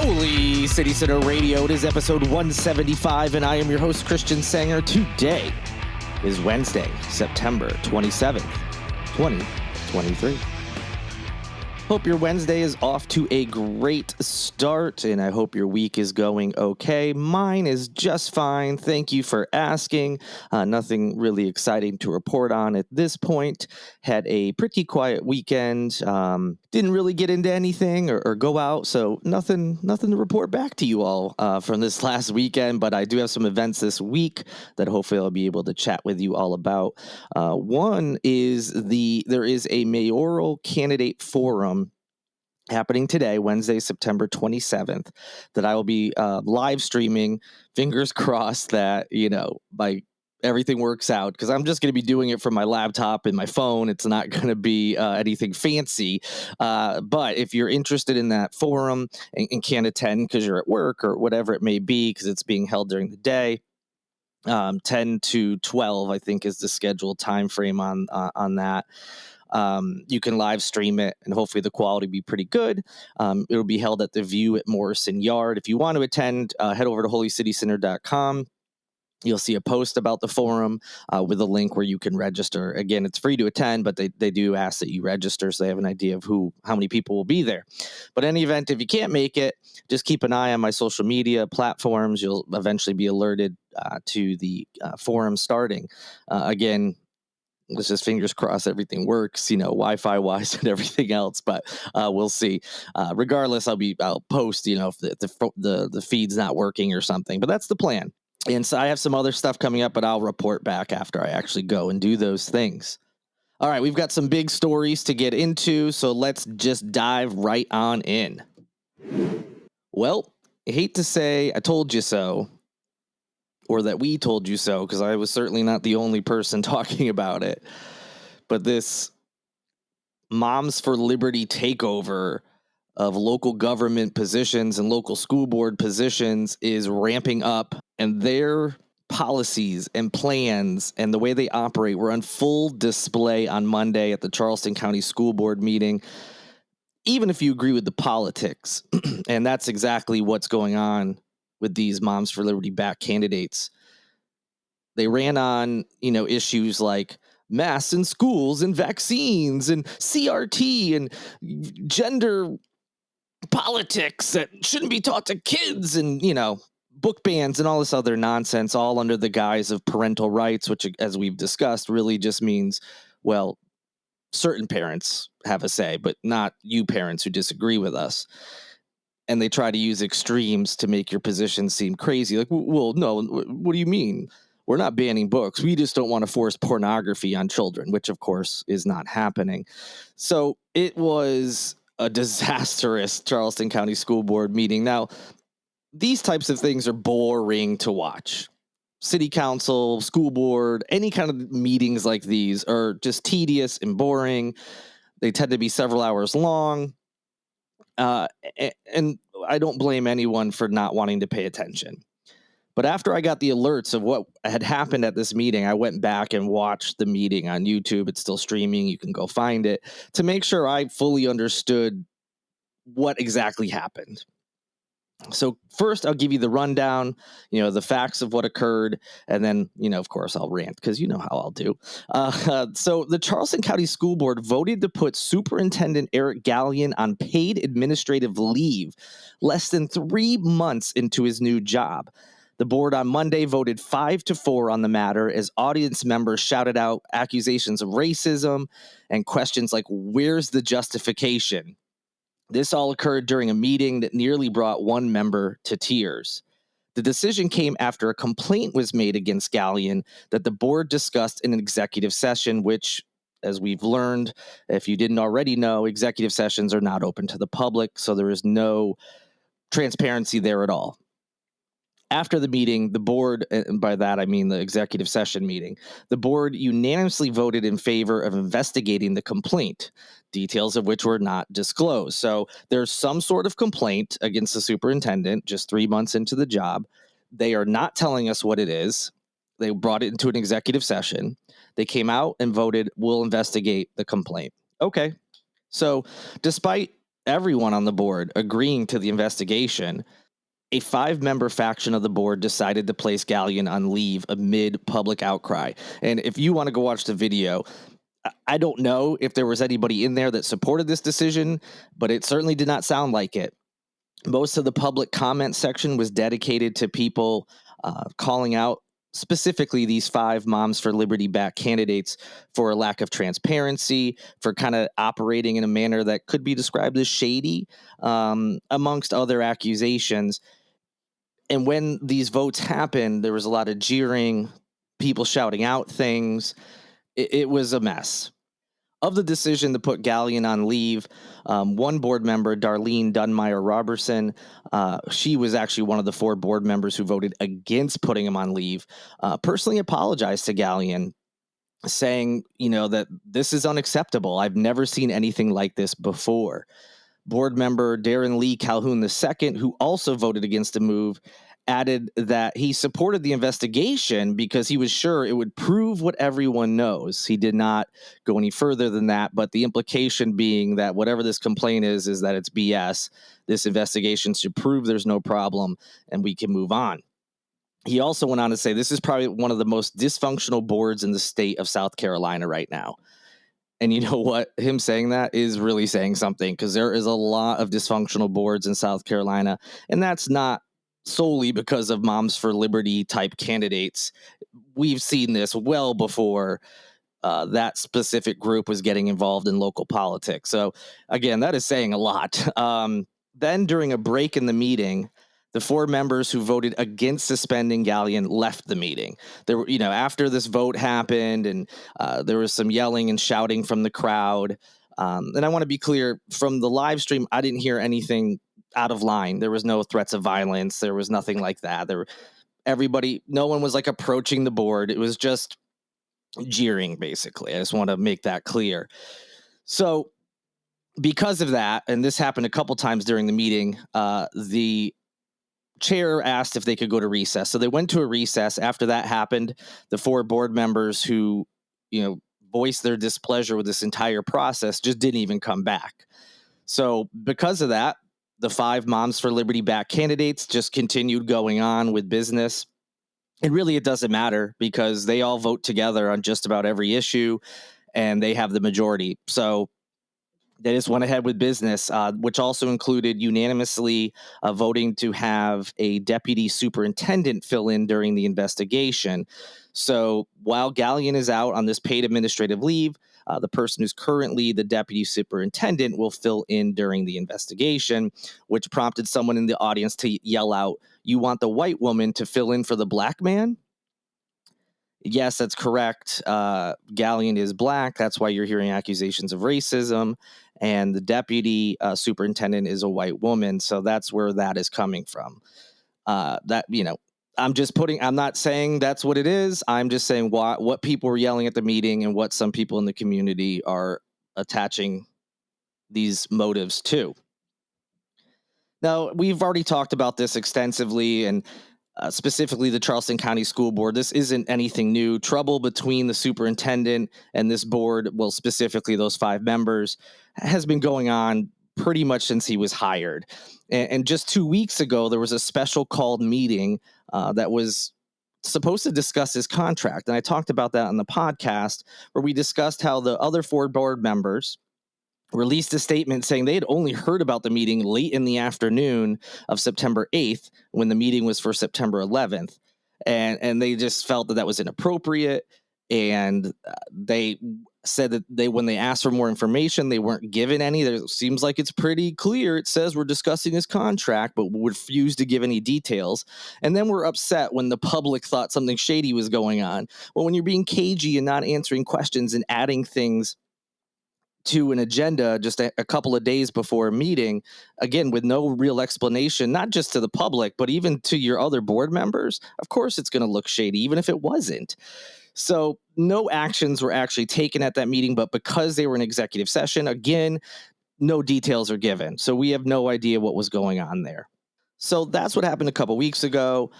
Holy City Center Radio. It is episode 175, and I am your host, Christian Sanger. Today is Wednesday, September 27th, 2023. Hope your Wednesday is off to a great start, and I hope your week is going okay. Mine is just fine. Thank you for asking. Nothing really exciting to report on at this point. Had a pretty quiet weekend. Didn't really get into anything or go out, so nothing to report back to you all from this last weekend, but I do have some events this week that hopefully I'll be able to chat with you all about. One is there is a mayoral candidate forum happening today, Wednesday, September 27th, that I will be live streaming. Fingers crossed that, everything works out, because I'm just going to be doing it from my laptop and my phone. It's not going to be anything fancy. But if you're interested in that forum and can't attend because you're at work or whatever it may be, because it's being held during the day, 10 to 12, I think, is the scheduled time frame on that. You can live stream it, and hopefully the quality will be pretty good. It'll be held at the View at Morrison Yard. If you want to attend, head over to holycitycenter.com. You'll see a post about the forum with a link where you can register. Again, it's free to attend, but they do ask that you register so they have an idea of how many people will be there. But in any event, if you can't make it, just keep an eye on my social media platforms. You'll eventually be alerted to the forum starting. Again, let's just fingers crossed everything works, Wi-Fi wise and everything else, but we'll see. Regardless, I'll post, if the feed's not working or something, but that's the plan. And so I have some other stuff coming up, but I'll report back after I actually go and do those things. All right, we've got some big stories to get into, so let's just dive right on in. Well, I hate to say I told you so, or that we told you so, because I was certainly not the only person talking about it. But this Moms for Liberty takeover of local government positions and local school board positions is ramping up, and their policies and plans and the way they operate were on full display on Monday at the Charleston County School Board meeting, even if you agree with the politics. And that's exactly what's going on with these Moms for Liberty backed candidates. They ran on, issues like masks in schools and vaccines and CRT and gender politics that shouldn't be taught to kids and, book bans and all this other nonsense, all under the guise of parental rights, which, as we've discussed, really just means, well, certain parents have a say, but not you parents who disagree with us. And they try to use extremes to make your position seem crazy. Like, well, no, what do you mean? We're not banning books. We just don't want to force pornography on children, which, of course, is not happening. So it was a disastrous Charleston County School Board meeting. Now, these types of things are boring to watch. City council, school board, any kind of meetings like these are just tedious and boring. They tend to be several hours long. And I don't blame anyone for not wanting to pay attention. But after I got the alerts of what had happened at this meeting, I went back and watched the meeting on YouTube. It's still streaming. You can go find it, to make sure I fully understood what exactly happened. So first, I'll give you the rundown, the facts of what occurred, and then, of course, I'll rant, because you know how I'll do. So the Charleston County School Board voted to put Superintendent Eric Gallien on paid administrative leave less than 3 months into his new job. The board on Monday voted 5-4 on the matter as audience members shouted out accusations of racism and questions like, where's the justification? This all occurred during a meeting that nearly brought one member to tears. The decision came after a complaint was made against Gallien that the board discussed in an executive session, which, as we've learned, if you didn't already know, executive sessions are not open to the public, so there is no transparency there at all. After the meeting, the board, and by that I mean the executive session meeting, the board unanimously voted in favor of investigating the complaint, details of which were not disclosed. So there's some sort of complaint against the superintendent just 3 months into the job. They are not telling us what it is. They brought it into an executive session. They came out and voted, we'll investigate the complaint. Okay. So despite everyone on the board agreeing to the investigation, a 5-member faction of the board decided to place Gallien on leave amid public outcry. And if you want to go watch the video, I don't know if there was anybody in there that supported this decision, but it certainly did not sound like it. Most of the public comment section was dedicated to people calling out specifically these 5 Moms for Liberty backed candidates for a lack of transparency, for kind of operating in a manner that could be described as shady, amongst other accusations. And when these votes happened, there was a lot of jeering, people shouting out things. It was a mess. Of the decision to put Gallien on leave, one board member, Darlene Dunmeyer Robertson, she was actually one of the 4 board members who voted against putting him on leave, personally apologized to Gallien, saying, that this is unacceptable. I've never seen anything like this before. Board member Darren Lee Calhoun II, who also voted against the move, added that he supported the investigation because he was sure it would prove what everyone knows. He did not go any further than that, but the implication being that whatever this complaint is that it's BS. This investigation should prove there's no problem and we can move on. He also went on to say this is probably one of the most dysfunctional boards in the state of South Carolina right now. And you know what? Him saying that is really saying something, because there is a lot of dysfunctional boards in South Carolina, and that's not solely because of Moms for Liberty type candidates. We've seen this well before that specific group was getting involved in local politics. So again, that is saying a lot. Then during a break in the meeting, the 4 members who voted against suspending Gallien left the meeting. There were, after this vote happened, and there was some yelling and shouting from the crowd. And I want to be clear, from the live stream, I didn't hear anything out of line. There was no threats of violence. There was nothing like that. No one was like approaching the board. It was just jeering, basically. I just want to make that clear. So because of that, and this happened a couple times during the meeting, the chair asked if they could go to recess. So they went to a recess. After that happened, the 4 board members who, voiced their displeasure with this entire process just didn't even come back. So because of that, the 5 Moms for Liberty backed candidates just continued going on with business. And really, it doesn't matter because they all vote together on just about every issue and they have the majority. So they just went ahead with business, which also included unanimously voting to have a deputy superintendent fill in during the investigation. So while Gallien is out on this paid administrative leave, the person who's currently the deputy superintendent will fill in during the investigation, which prompted someone in the audience to yell out, "You want the white woman to fill in for the black man?" Yes, that's correct. Gallien is black. That's why you're hearing accusations of racism. And the deputy superintendent is a white woman. So that's where that is coming from. I'm not saying that's what it is. I'm just saying what people were yelling at the meeting and what some people in the community are attaching these motives to. Now, we've already talked about this extensively, and specifically the Charleston County School Board. This isn't anything new. Trouble between the superintendent and this board, well, specifically those 5 members, has been going on pretty much since he was hired. And just 2 weeks ago, there was a special called meeting that was supposed to discuss his contract. And I talked about that on the podcast, where we discussed how the other 4 board members released a statement saying they had only heard about the meeting late in the afternoon of September 8th, when the meeting was for September 11th. And they just felt that was inappropriate. And they said that when they asked for more information, they weren't given any. It seems like it's pretty clear. It says we're discussing his contract, but refused to give any details. And then we're upset when the public thought something shady was going on. Well, when you're being cagey and not answering questions and adding things to an agenda just a couple of days before a meeting, again, with no real explanation, not just to the public, but even to your other board members, of course it's going to look shady, even if it wasn't. So no actions were actually taken at that meeting, but because they were in executive session, again, no details are given. So we have no idea what was going on there. So that's what happened a couple weeks ago.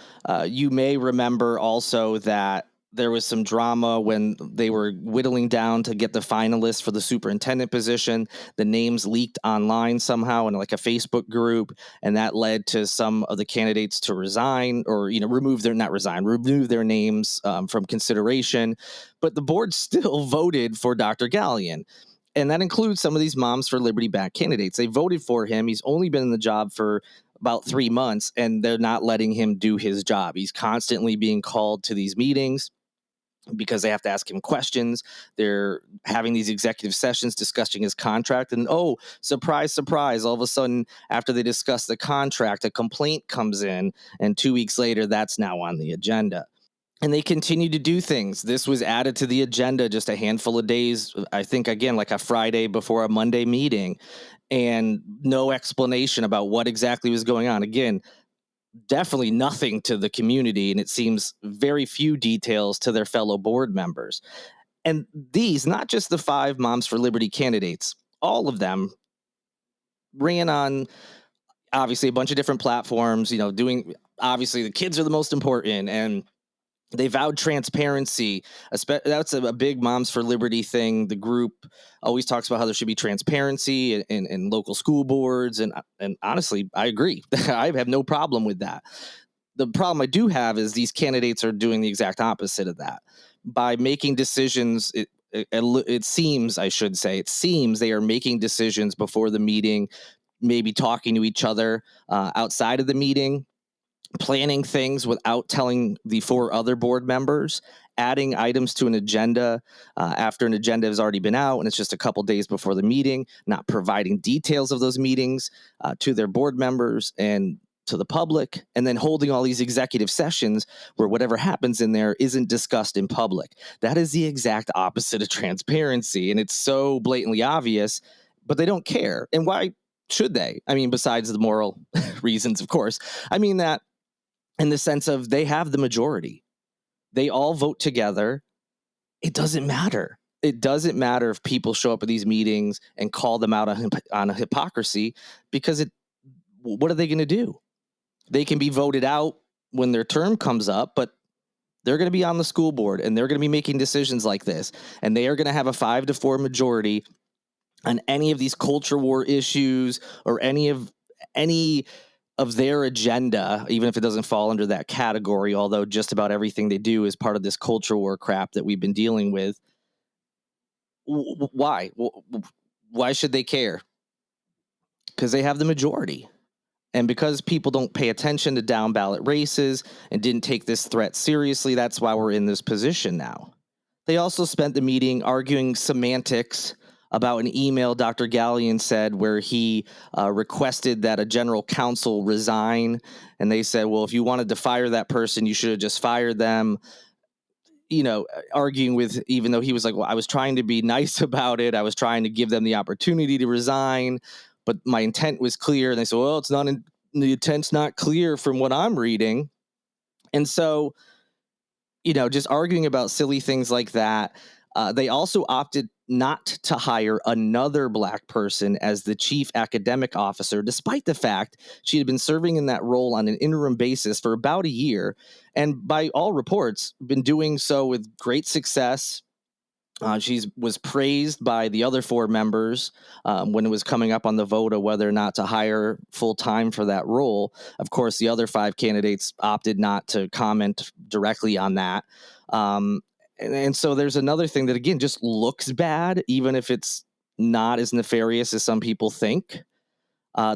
You may remember also that There was some drama when they were whittling down to get the finalists for the superintendent position. The names leaked online somehow in like a Facebook group, and that led to some of the candidates to resign or, remove their names from consideration. But the board still voted for Dr. Gallien. And that includes some of these Moms for Liberty back candidates. They voted for him. He's only been in the job for about 3 months, and they're not letting him do his job. He's constantly being called to these meetings because they have to ask him questions. They're having these executive sessions discussing his contract. And surprise, surprise, all of a sudden, after they discuss the contract, a complaint comes in. And 2 weeks later, that's now on the agenda. And they continue to do things. This was added to the agenda just a handful of days, I think, again, like a Friday before a Monday meeting, and no explanation about what exactly was going on. Again, definitely nothing to the community, and it seems very few details to their fellow board members. And these, not just the 5 Moms for Liberty candidates, all of them ran on obviously a bunch of different platforms, doing, obviously the kids are the most important, and they vowed transparency. That's a big Moms for Liberty thing. The group always talks about how there should be transparency in local school boards. And honestly, I agree. I have no problem with that. The problem I do have is these candidates are doing the exact opposite of that. By making decisions, it seems they are making decisions before the meeting, maybe talking to each other outside of the meeting, planning things without telling the 4 other board members, adding items to an agenda after an agenda has already been out and it's just a couple days before the meeting, not providing details of those meetings to their board members and to the public, and then holding all these executive sessions where whatever happens in there isn't discussed in public. That is the exact opposite of transparency, and it's so blatantly obvious, but they don't care. And why should they? I mean, besides the moral reasons, of course. I mean that in the sense of they have the majority. They all vote together. It doesn't matter. It doesn't matter if people show up at these meetings and call them out on a hypocrisy, because what are they going to do? They can be voted out when their term comes up, but they're going to be on the school board and they're going to be making decisions like this. And they are going to have a 5-4 majority on any of these culture war issues or any of their agenda, even if it doesn't fall under that category, although just about everything they do is part of this culture war crap that we've been dealing with. Why? Why should they care? Because they have the majority. And because people don't pay attention to down ballot races and didn't take this threat seriously, that's why we're in this position now. They also spent the meeting arguing semantics about an email Dr. Gallien said where he requested that a general counsel resign. And they said, well, if you wanted to fire that person, you should have just fired them. Arguing with, even though he was like, well, I was trying to be nice about it. I was trying to give them the opportunity to resign, but my intent was clear. And they said, well, the intent's not clear from what I'm reading. And so, just arguing about silly things like that. They also opted not to hire another Black person as the chief academic officer, despite the fact she had been serving in that role on an interim basis for about a year, and by all reports, been doing so with great success. She was praised by the other 4 members when it was coming up on the vote of whether or not to hire full-time for that role. Of course, the other 5 candidates opted not to comment directly on that. And so there's another thing that, again, just looks bad, even if it's not as nefarious as some people think.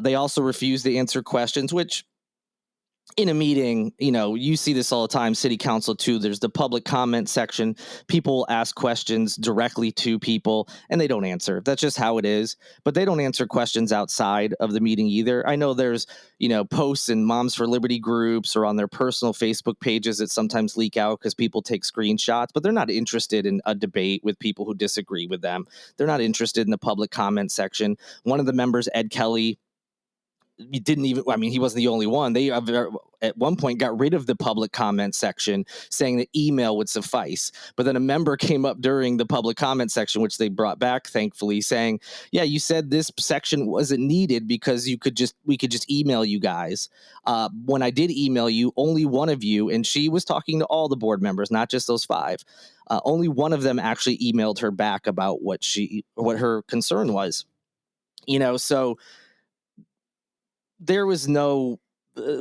They also refuse to answer questions, which in a meeting, you see this all the time, city council too. There's the public comment section. People ask questions directly to people and they don't answer. That's just how it is. But they don't answer questions outside of the meeting either. I know there's, posts in Moms for Liberty groups or on their personal Facebook pages that sometimes leak out because people take screenshots, but they're not interested in a debate with people who disagree with them. They're not interested in the public comment section. One of the members, Ed Kelly, he didn't even, I mean, he wasn't the only one. They at one point got rid of the public comment section, saying that email would suffice. But then a member came up during the public comment section, which they brought back, thankfully, saying, yeah, you said this section wasn't needed because we could just email you guys. When I did email you, only one of you, and she was talking to all the board members, not just those 5, only one of them actually emailed her back about what her concern was. So there was no,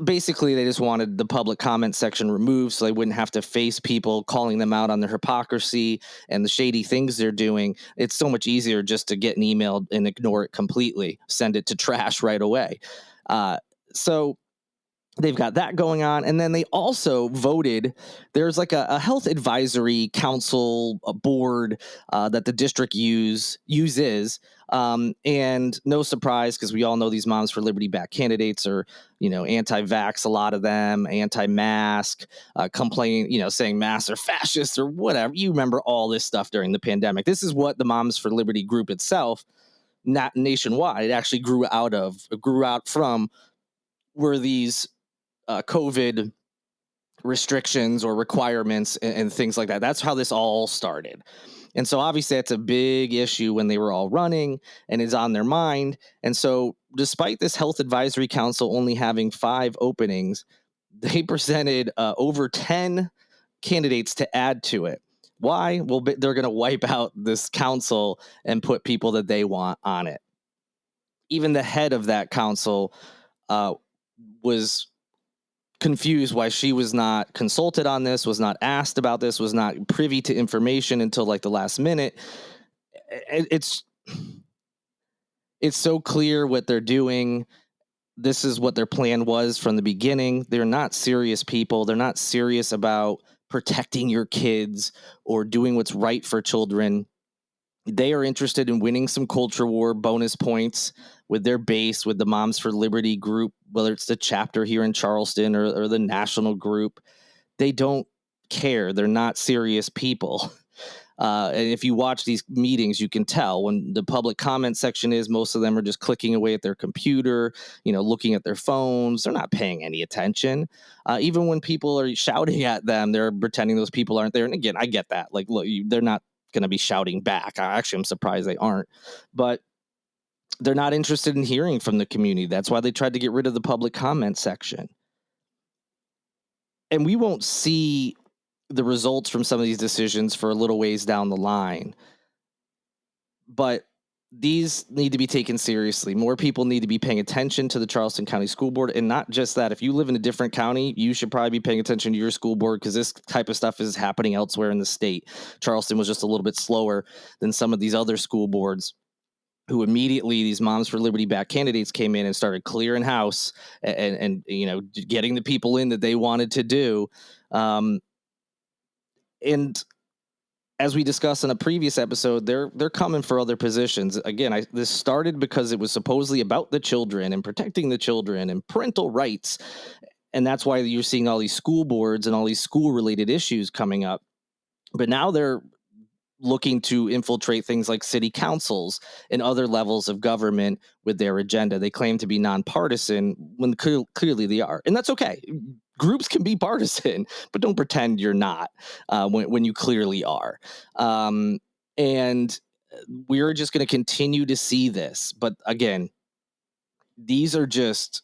basically they just wanted the public comment section removed so they wouldn't have to face people calling them out on their hypocrisy and the shady things they're doing. It's so much easier just to get an email and ignore it completely, send it to trash right away. So they've got that going on. And then they also voted, there's like a health advisory council board that the district uses. And no surprise, because we all know these Moms for Liberty back candidates are, anti-vax, a lot of them, anti-mask, complaining, saying masks are fascist or whatever. You remember all this stuff during the pandemic. This is what the Moms for Liberty group itself, not nationwide, it actually grew out from, were these COVID restrictions or requirements and things like that. That's how this all started. And so obviously that's a big issue when they were all running and is on their mind. And so despite this health advisory council only having 5 openings, they presented over 10 candidates to add to it. Why? Well, they're going to wipe out this council and put people that they want on it. Even the head of that council was confused why she was not consulted on this, was not asked about this, was not privy to information until like the last minute. It's so clear what they're doing. This is what their plan was from the beginning. They're not serious people. They're not serious about protecting your kids or doing what's right for children. They are interested in winning some culture war bonus points with their base, with the Moms for Liberty group, whether it's the chapter here in Charleston or the national group. They don't care. They're not serious people. And if you watch these meetings, you can tell when the public comment section is, most of them are just clicking away at their computer, looking at their phones. They're not paying any attention. Even when people are shouting at them, they're pretending those people aren't there. And again, I get that. Like, look, they're not going to be shouting back. I'm surprised they aren't. But they're not interested in hearing from the community. That's why they tried to get rid of the public comment section. And we won't see the results from some of these decisions for a little ways down the line. But these need to be taken seriously. More people need to be paying attention to the Charleston County School Board. And not just that, if you live in a different county, you should probably be paying attention to your school board, because this type of stuff is happening elsewhere in the state. Charleston was just a little bit slower than some of these other school boards, who immediately, these Moms for Liberty back candidates came in and started clearing house and getting the people in that they wanted to do. And as we discussed in a previous episode, they're coming for other positions. Again, this started because it was supposedly about the children and protecting the children and parental rights. And that's why you're seeing all these school boards and all these school-related issues coming up. But now they're looking to infiltrate things like city councils and other levels of government with their agenda. They claim to be nonpartisan when clearly they are. And that's okay. Groups can be partisan, but don't pretend you're not when you clearly are. And we're just going to continue to see this. But again, these are just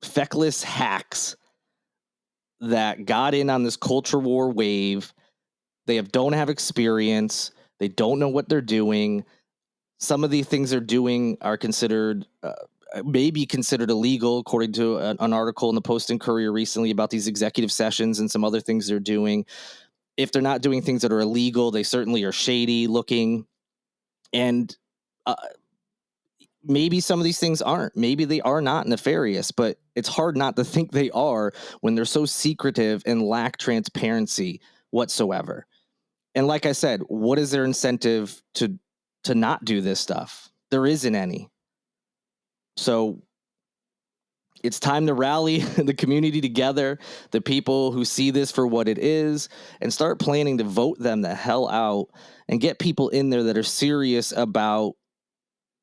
feckless hacks that got in on this culture war wave. They don't have experience. They don't know what they're doing. Some of the things they're doing are considered, maybe considered illegal, according to an article in the Post and Courier recently about these executive sessions and some other things they're doing. If they're not doing things that are illegal, they certainly are shady looking. And maybe some of these things aren't. Maybe they are not nefarious, but it's hard not to think they are when they're so secretive and lack transparency whatsoever. And like I said, what is their incentive to not do this stuff? There isn't any. So it's time to rally the community together, the people who see this for what it is, and start planning to vote them the hell out and get people in there that are serious about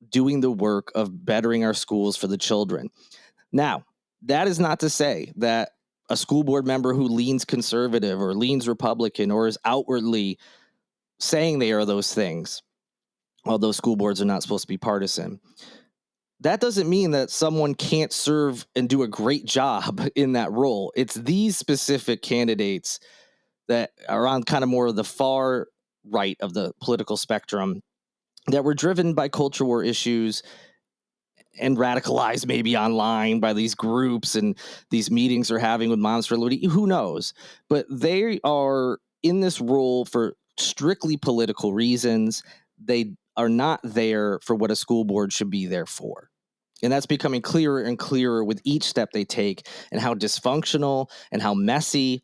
doing the work of bettering our schools for the children. Now, that is not to say that a school board member who leans conservative or leans Republican or is outwardly saying they are those things, although school boards are not supposed to be partisan, that doesn't mean that someone can't serve and do a great job in that role. It's these specific candidates that are on kind of more of the far right of the political spectrum that were driven by culture war issues and radicalized maybe online by these groups and these meetings they're having with Moms for Liberty. Who knows? But they are in this role for strictly political reasons. They are not there for what a school board should be there for. And that's becoming clearer and clearer with each step they take, and how dysfunctional and how messy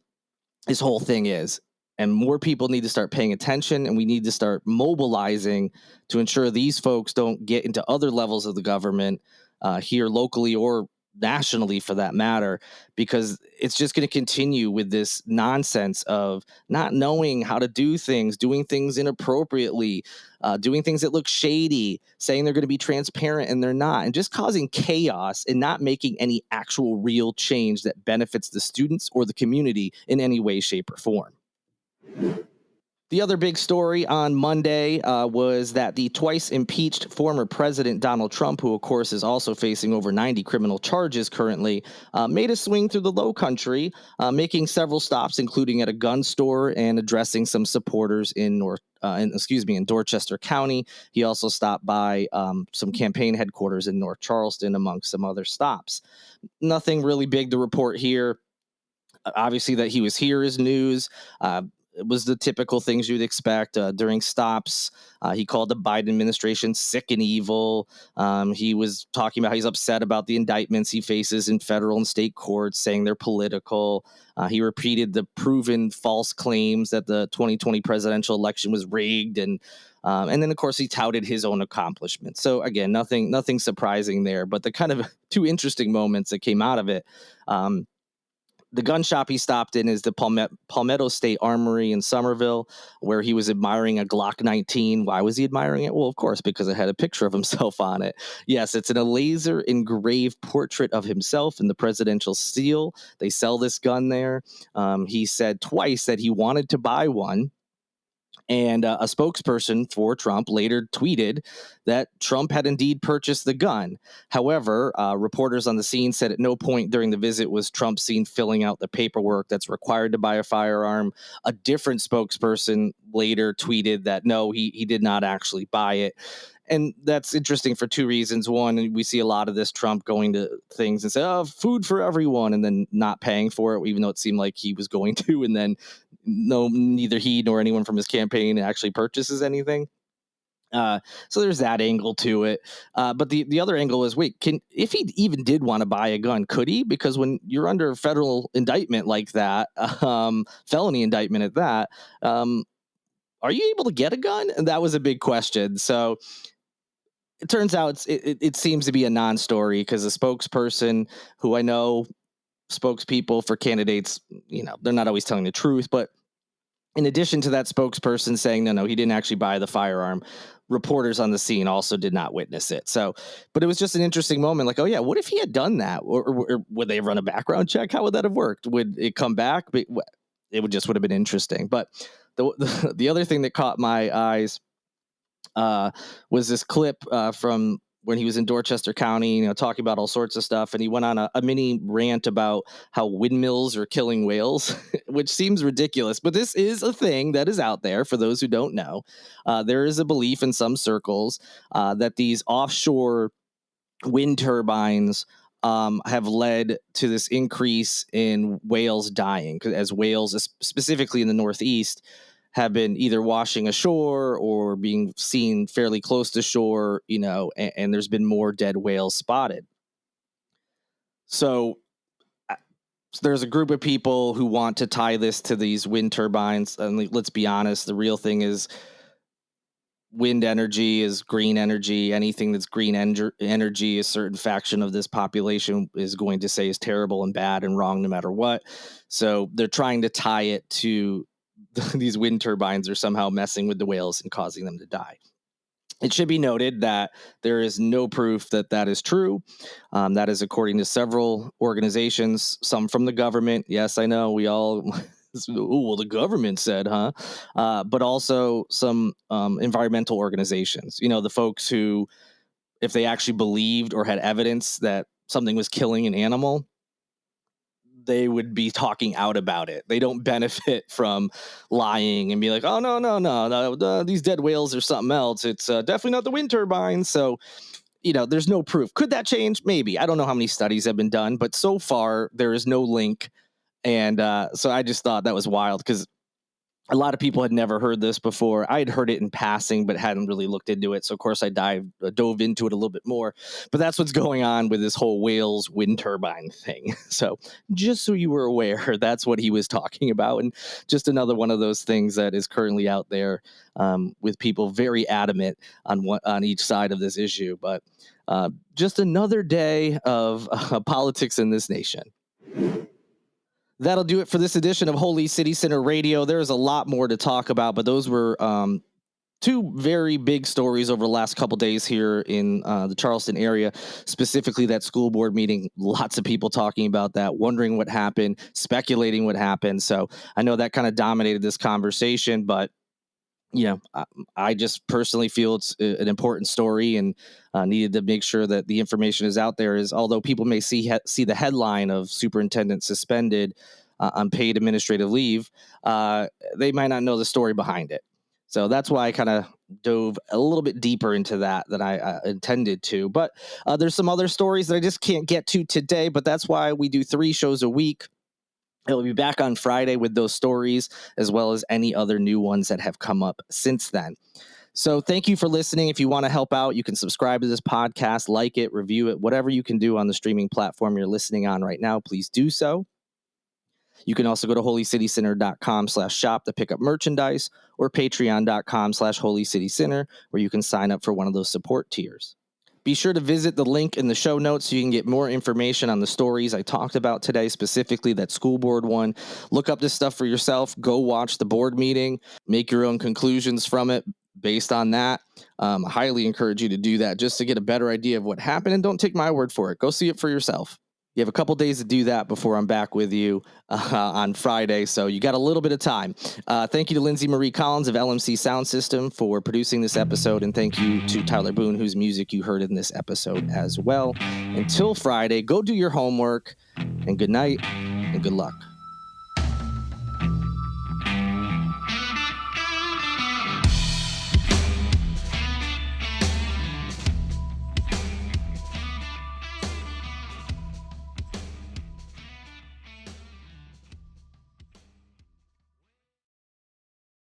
this whole thing is. And more people need to start paying attention, and we need to start mobilizing to ensure these folks don't get into other levels of the government, here locally or nationally for that matter, because it's just going to continue with this nonsense of not knowing how to do things, doing things inappropriately, doing things that look shady, saying they're going to be transparent and they're not, and just causing chaos and not making any actual real change that benefits the students or the community in any way, shape, or form. The other big story on Monday was that the twice impeached former President Donald Trump, who of course is also facing over 90 criminal charges currently, made a swing through the Lowcountry, making several stops, including at a gun store and addressing some supporters in Dorchester County. He also stopped by some campaign headquarters in North Charleston, amongst some other stops. Nothing really big to report here. Obviously, that he was here is news. It was the typical things you'd expect during stops. He called the Biden administration sick and evil. He was talking about how he's upset about the indictments he faces in federal and state courts, saying they're political. He repeated the proven false claims that the 2020 presidential election was rigged, and then of course he touted his own accomplishments. So again, nothing surprising there. But the kind of two interesting moments that came out of it. The gun shop he stopped in is the Palmetto State Armory in Somerville, where he was admiring a Glock 19. Why was he admiring it? Well, of course, because it had a picture of himself on it. Yes, it's in a laser engraved portrait of himself in the presidential seal. They sell this gun there. He said twice that he wanted to buy one. And a spokesperson for Trump later tweeted that Trump had indeed purchased the gun. However, reporters on the scene said at no point during the visit was Trump seen filling out the paperwork that's required to buy a firearm. A different spokesperson later tweeted that no, he did not actually buy it. And that's interesting for two reasons. One, we see a lot of this Trump going to things and say, oh, food for everyone, and then not paying for it, even though it seemed like he was going to. And then no, neither he nor anyone from his campaign actually purchases anything. So there's that angle to it. But the other angle is, wait, if he even did want to buy a gun, could he? Because when you're under federal indictment like that, felony indictment at that, are you able to get a gun? And that was a big question. So it turns out it seems to be a non-story, because a spokesperson who I know, spokespeople for candidates, they're not always telling the truth. But in addition to that spokesperson saying, no, he didn't actually buy the firearm, reporters on the scene also did not witness it. So, but it was just an interesting moment. Like, oh yeah, what if he had done that? Or would they run a background check? How would that have worked? Would it come back? It would have been interesting. But the other thing that caught my eyes was this clip from when he was in Dorchester County, talking about all sorts of stuff. And he went on a mini rant about how windmills are killing whales, which seems ridiculous. But this is a thing that is out there for those who don't know. There is a belief in some circles that these offshore wind turbines have led to this increase in whales dying, as whales, specifically in the Northeast, have been either washing ashore or being seen fairly close to shore, and there's been more dead whales spotted. So there's a group of people who want to tie this to these wind turbines. And let's be honest, the real thing is wind energy is green energy. Anything that's green energy, a certain faction of this population is going to say is terrible and bad and wrong no matter what. So they're trying to tie it to these wind turbines are somehow messing with the whales and causing them to die. It should be noted that there is no proof that that is true. That is according to several organizations, some from the government. Yes, I know we all, well, the government said, huh? But also some environmental organizations, the folks who, if they actually believed or had evidence that something was killing an animal, they would be talking out about it. They don't benefit from lying and be like, oh, no, these dead whales are something else. It's definitely not the wind turbines. So, there's no proof. Could that change? Maybe. I don't know how many studies have been done, but so far there is no link. And so I just thought that was wild because a lot of people had never heard this before. I had heard it in passing, but hadn't really looked into it. So, of course, I dove into it a little bit more. But that's what's going on with this whole whales wind turbine thing. So, just so you were aware, that's what he was talking about. And just another one of those things that is currently out there with people very adamant on each side of this issue. But just another day of politics in this nation. That'll do it for this edition of Holy City Center Radio. There's a lot more to talk about, but those were two very big stories over the last couple days here in the Charleston area, specifically that school board meeting. Lots of people talking about that, wondering what happened, speculating what happened. So I know that kind of dominated this conversation, but I just personally feel it's an important story and needed to make sure that the information is out there. Is although people may see the headline of superintendent suspended on paid administrative leave, they might not know the story behind it. So that's why I kind of dove a little bit deeper into that than I intended to. But there's some other stories that I just can't get to today. But that's why we do 3 shows a week. It'll be back on Friday with those stories, as well as any other new ones that have come up since then. So thank you for listening. If you want to help out, you can subscribe to this podcast, like it, review it, whatever you can do on the streaming platform you're listening on right now, please do so. You can also go to holycitycenter.com/shop to pick up merchandise, or patreon.com/holycitycenter, where you can sign up for one of those support tiers. Be sure to visit the link in the show notes so you can get more information on the stories I talked about today, specifically that school board one. Look up this stuff for yourself. Go watch the board meeting. Make your own conclusions from it based on that. I highly encourage you to do that just to get a better idea of what happened. And don't take my word for it. Go see it for yourself. You have a couple days to do that before I'm back with you on Friday, so you got a little bit of time. Thank you to Lindsay Marie Collins of LMC Sound System for producing this episode, and thank you to Tyler Boone, whose music you heard in this episode as well. Until Friday, go do your homework, and good night, and good luck.